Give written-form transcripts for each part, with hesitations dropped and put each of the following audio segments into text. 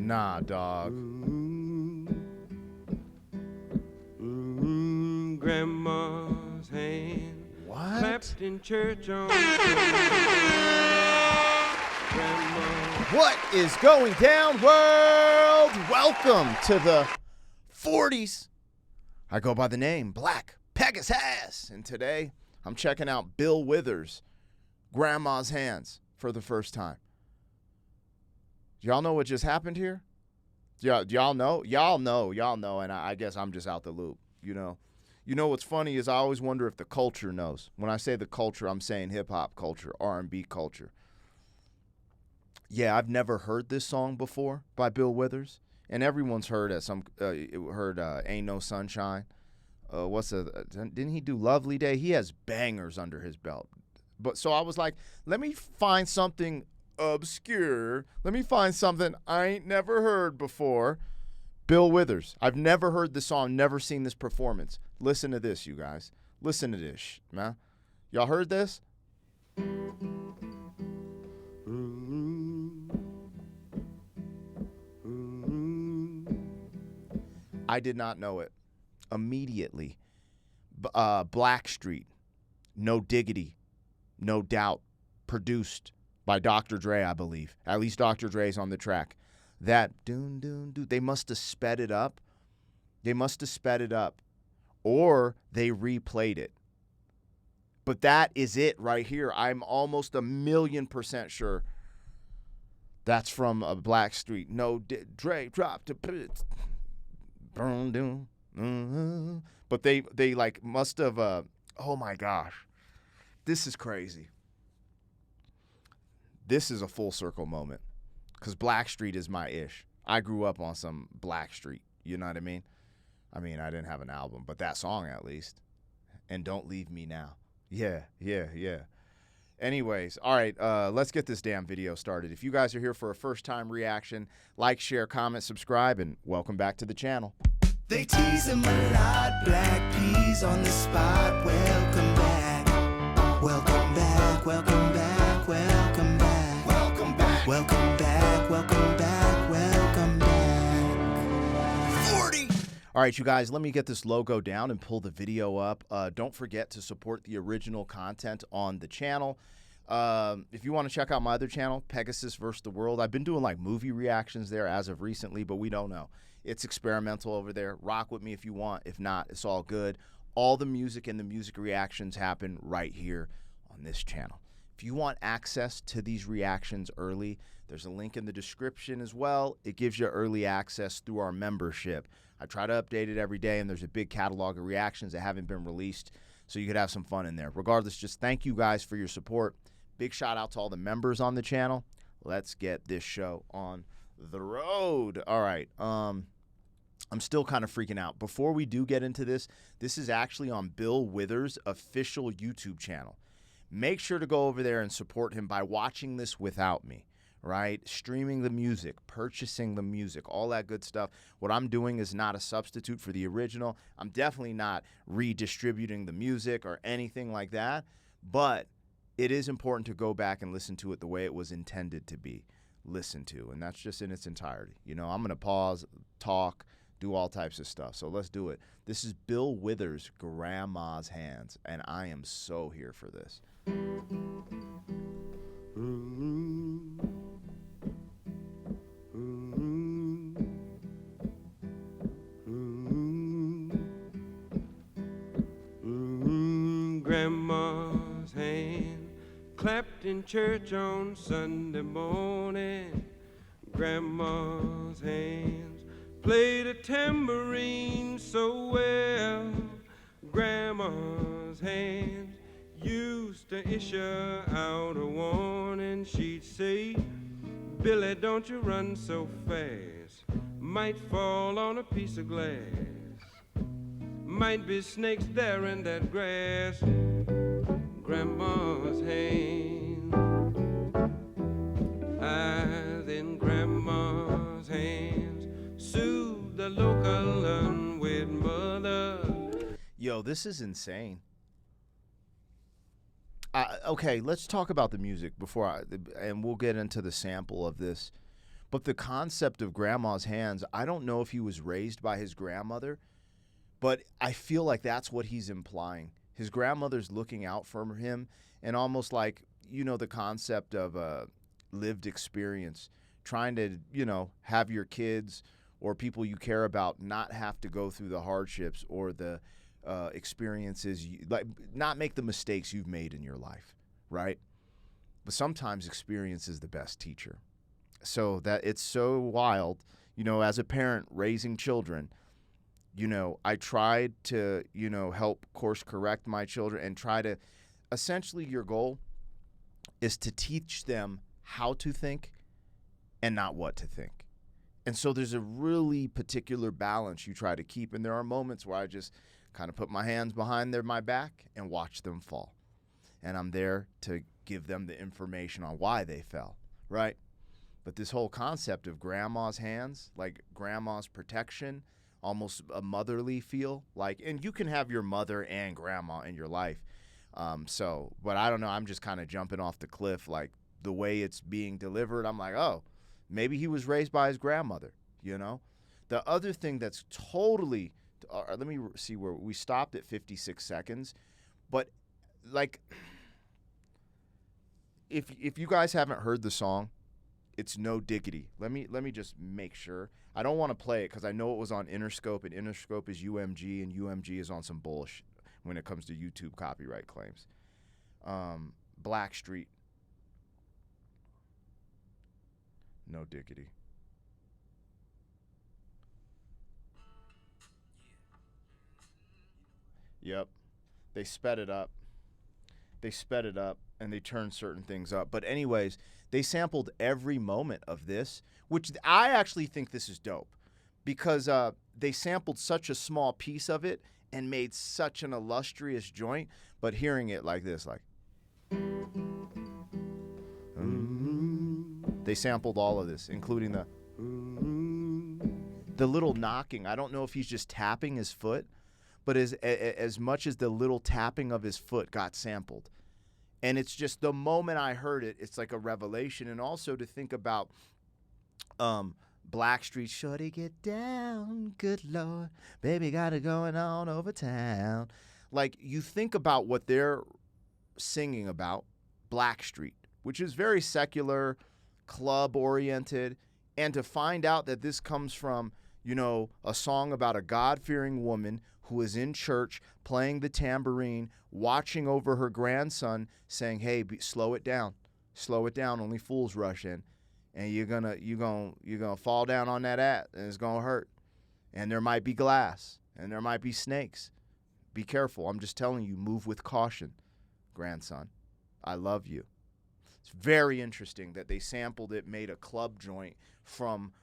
Nah, dog. Grandma's hand What? clapped in church on What is going down, world? Welcome to the 40s. I go by the name Black Pegasus, and today I'm checking out Bill Withers' Grandma's Hands for the first time. Do y'all know what just happened here? Do y'all know? Y'all know, and I guess I'm just out the loop, you know. You know what's funny is I always wonder if the culture knows. When I say the culture, I'm saying hip-hop culture, R&B culture. Yeah, I've never heard this song before by Bill Withers, and everyone's heard Ain't No Sunshine. Didn't he do Lovely Day? He has bangers under his belt. But so I was like, let me find something obscure. Let me find something I ain't never heard before. Bill Withers. I've never heard this song, never seen this performance. Listen to this, you guys. Listen to this, man. Y'all heard this? I did not know it. Immediately. Blackstreet, No Diggity, No Doubt, produced by Dr. Dre, I believe. At least Dr. Dre's on the track. That doon doon doon. They must have sped it up. Or they replayed it. But that is it right here. I'm almost 1,000,000% sure that's from Blackstreet. No, Dre dropped it. Burn down. But they like must have. Oh my gosh, this is crazy. This is a full circle moment. Because Blackstreet is my ish. I grew up on some Blackstreet. You know what I mean? I didn't have an album, but that song at least. And Don't Leave Me Now. Yeah. Anyways, all right, let's get this damn video started. If you guys are here for a first-time reaction, like, share, comment, subscribe, and welcome back to the channel. They tease him a lot, black peas on the spot. Welcome back, welcome back, welcome back, welcome back, welcome back, welcome back, welcome back, welcome back. 40. All right, you guys, let me get this logo down and pull the video up. Don't forget to support the original content on the channel. If you want to check out my other channel, Pegasus vs. the World, I've been doing like movie reactions there as of recently, but we don't know. It's experimental over there. Rock with me if you want. If not, it's all good. All the music and the music reactions happen right here on this channel. If you want access to these reactions early, there's a link in the description as well. It gives you early access through our membership. I try to update it every day, and there's a big catalog of reactions that haven't been released, so you could have some fun in there. Regardless, just thank you guys for your support. Big shout out to all the members on the channel. Let's get this show on the road. All right. I'm still kind of freaking out. Before we do get into this, this is actually on Bill Withers' official YouTube channel. Make sure to go over there and support him by watching this without me, right? Streaming the music, purchasing the music, all that good stuff. What I'm doing is not a substitute for the original. I'm definitely not redistributing the music or anything like that, but it is important to go back and listen to it the way it was intended to be listened to, and that's just in its entirety. You know, I'm going to pause, talk, do all types of stuff, so let's do it. This is Bill Withers' Grandma's Hands, and I am so here for this. Grandma's hand clapped in church on Sunday morning. Grandma's hands played a tambourine so well. Grandma's hands used to issue out a warning. She'd say, Billy, don't you run so fast. Might fall on a piece of glass. Might be snakes there in that grass. Grandma's hand, eyes in Grandma's hands, soothe the local unwed mother. Yo, this is insane. Okay, let's talk about the music and we'll get into the sample of this. But the concept of grandma's hands, I don't know if he was raised by his grandmother, but I feel like that's what he's implying. His grandmother's looking out for him, and almost like, the concept of lived experience, trying to, have your kids or people you care about not have to go through the hardships or the experiences, not make the mistakes you've made in your life, right? But sometimes experience is the best teacher. So that it's so wild, as a parent raising children, I tried to, help course correct my children and try to, essentially your goal is to teach them how to think and not what to think. And so there's a really particular balance you try to keep. And there are moments where I just kind of put my hands behind my back and watch them fall. And I'm there to give them the information on why they fell, right? But this whole concept of grandma's hands, like grandma's protection, almost a motherly feel, and you can have your mother and grandma in your life. But I don't know, I'm just kind of jumping off the cliff, like the way it's being delivered. I'm like, oh, maybe he was raised by his grandmother, The other thing that's totally, let me see where we stopped at 56 seconds, but if you guys haven't heard the song, it's No Diggity. Let me just make sure. I don't want to play it because I know it was on Interscope, and Interscope is UMG, and UMG is on some bullshit when it comes to YouTube copyright claims. Blackstreet. No Diggity. Yep. They sped it up. And they turned certain things up. But anyways, they sampled every moment of this, which I actually think this is dope because they sampled such a small piece of it and made such an illustrious joint. But hearing it like this, they sampled all of this, including the little knocking. I don't know if he's just tapping his foot, but as much as the little tapping of his foot got sampled. And it's just the moment I heard it, it's like a revelation. And also to think about Blackstreet, shorty get down, good Lord, baby got it going on over town. Like, you think about what they're singing about, Blackstreet, which is very secular, club-oriented, and to find out that this comes from, a song about a God-fearing woman who is in church playing the tambourine, watching over her grandson, saying, "Hey, slow it down, only fools rush in, and you're gonna fall down on that ass, and it's gonna hurt, and there might be glass, and there might be snakes. Be careful. I'm just telling you, move with caution, grandson. I love you." It's very interesting that they sampled it, made a club joint from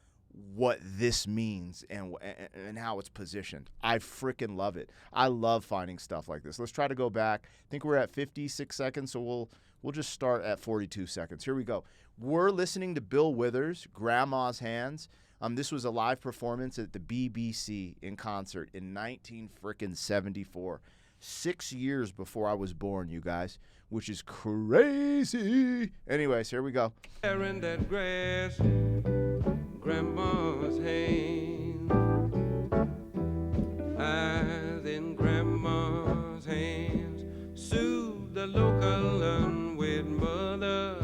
what this means and how it's positioned. I freaking love it. I love finding stuff like this. Let's try to go back. I think we're at 56 seconds, so we'll just start at 42 seconds. Here we go. We're listening to Bill Withers, Grandma's Hands. This was a live performance at the BBC in concert in 1974. 6 years before I was born, you guys, which is crazy. Anyways, here we go. In that grass, Grandma's hand, eyes in Grandma's hands, soothe the local unwed mother,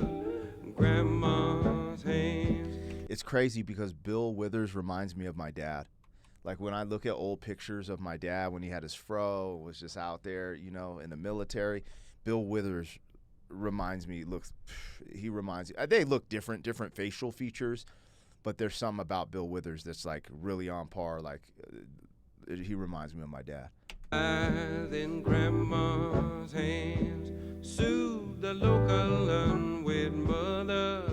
Grandma's hands. It's crazy because Bill Withers reminds me of my dad. Like, when I look at old pictures of my dad when he had his fro, was just out there, in the military, Bill Withers reminds me, they look different facial features, but there's some about Bill Withers that's like really on par. Like, he reminds me of my dad. Eyes in Grandma's hands, soothe the local unwed mother,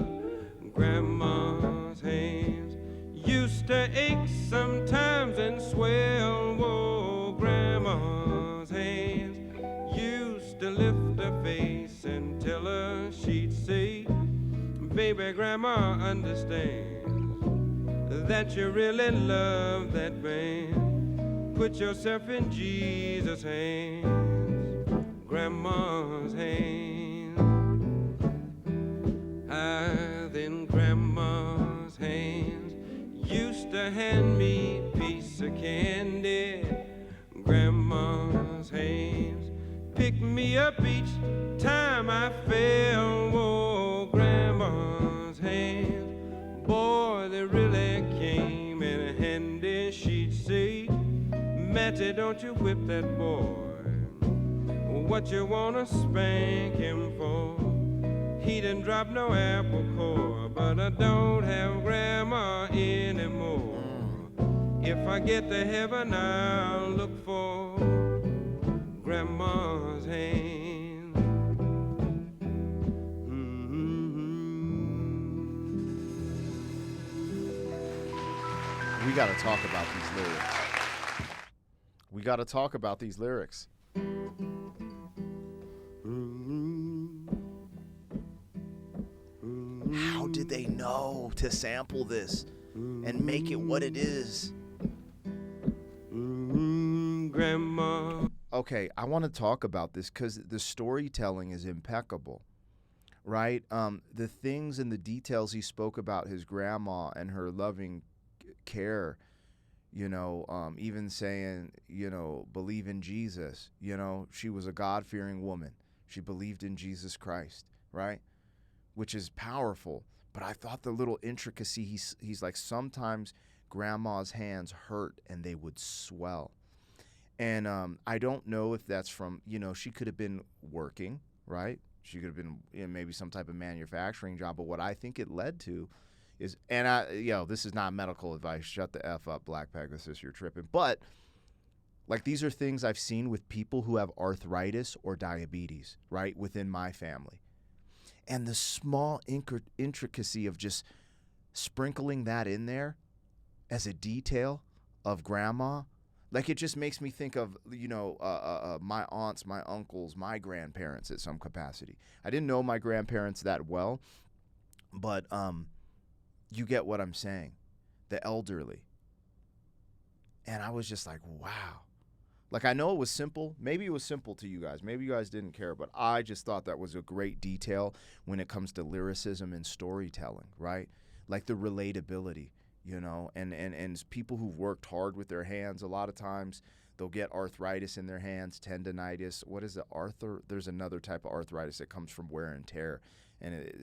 Grandma's hands. Used to ache sometimes and swell, whoa, Grandma's hands. Used to lift her face and tell her she'd say, "Baby, Grandma understands that you really love that man. Put yourself in Jesus' hands, Grandma's hands, eyes in Grandma's hands." picked me up each time I fell. Oh, Grandma's hands, boy, they really came in handy. She'd say, Matty, don't you whip that boy. What you wanna spank him for? He didn't drop no apple core, but I don't have Grandma anymore. If I get to heaven, I'll look for Grandma's hand. We got to talk about these lyrics. We got to talk about these lyrics. How did they know to sample this and make it what it is? Grandma. Okay, I want to talk about this because the storytelling is impeccable, right? The things and the details he spoke about his grandma and her loving care, even saying, believe in Jesus. She was a God-fearing woman. She believed in Jesus Christ, right? Which is powerful. But I thought the little intricacy, he's like, sometimes grandma's hands hurt and they would swell. And I don't know if that's from, she could have been working, right? She could have been in maybe some type of manufacturing job. But what I think it led to is, this is not medical advice. Shut the F up, Black Pegasus, you're tripping. But like, these are things I've seen with people who have arthritis or diabetes, right, within my family. And the small intricacy of just sprinkling that in there as a detail of grandma, like, it just makes me think of, my aunts, my uncles, my grandparents at some capacity. I didn't know my grandparents that well, but you get what I'm saying, the elderly. And I was just like, wow. Like, I know it was simple. Maybe it was simple to you guys. Maybe you guys didn't care, but I just thought that was a great detail when it comes to lyricism and storytelling, right? Like the relatability, and people who've worked hard with their hands, a lot of times they'll get arthritis in their hands, tendonitis. What is it? There's another type of arthritis that comes from wear and tear. And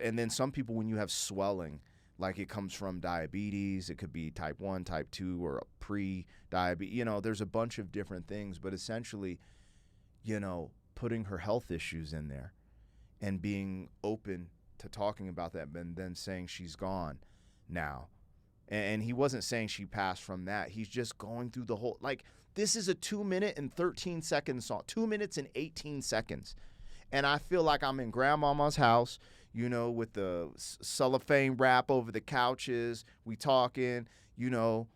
and then some people, when you have swelling, like it comes from diabetes, it could be type 1, type 2, or a pre-diabetes. There's a bunch of different things, but essentially, putting her health issues in there and being open to talking about that, and then saying she's gone now. And he wasn't saying she passed from that. He's just going through the whole, like, this is a 2-minute and 13-second song, 2 minutes and 18 seconds. And I feel like I'm in grandmama's house, with the cellophane wrap over the couches. We talking, the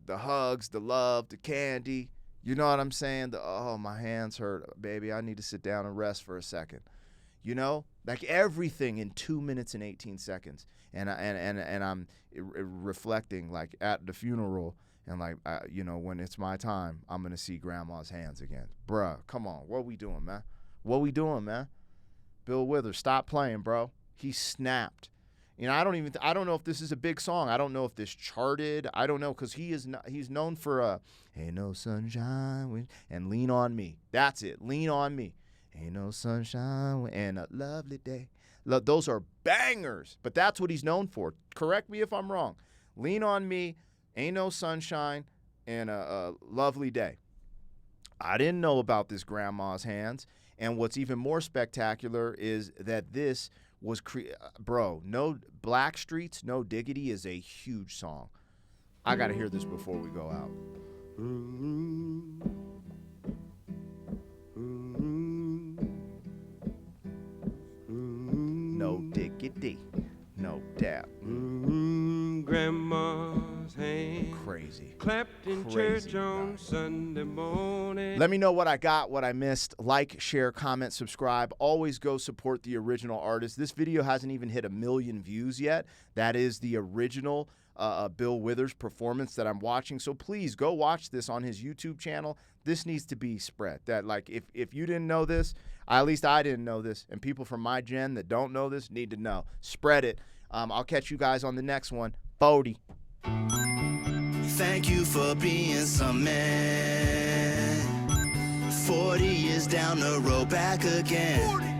hugs, the love, the candy. You know what I'm saying? My hands hurt, baby. I need to sit down and rest for a second. Like everything in 2 minutes and 18 seconds. And I'm reflecting, like, at the funeral, and like, when it's my time, I'm gonna see grandma's hands again. Bruh, come on, what we doing, man? What we doing, man? Bill Withers, stop playing, bro. He snapped. I don't know if this is a big song. I don't know if this charted. I don't know, because he's known for Ain't No Sunshine and Lean On Me. That's it. Lean On Me. Ain't no sunshine and a lovely day. Those are bangers, but that's what he's known for. Correct me if I'm wrong. Lean On Me, Ain't No Sunshine, and a lovely day. I didn't know about this grandma's hands. And what's even more spectacular is that this was, no Black Streets, No Diggity is a huge song. I got to hear this before we go out. No diggity, no doubt. Grandma's hand. Crazy. Clapped in Crazy, church on Sunday morning. Let me know what I got, what I missed. Like, share, comment, subscribe. Always go support the original artist. This video hasn't even hit 1 million views yet. That is the original Bill Withers performance that I'm watching. So please go watch this on his YouTube channel. This needs to be spread. That, like, if you didn't know this, at least I didn't know this, and people from my gen that don't know this need to know. Spread it. I'll catch you guys on the next one. Bodie. Thank you for being some man. 40 years down the road, back again.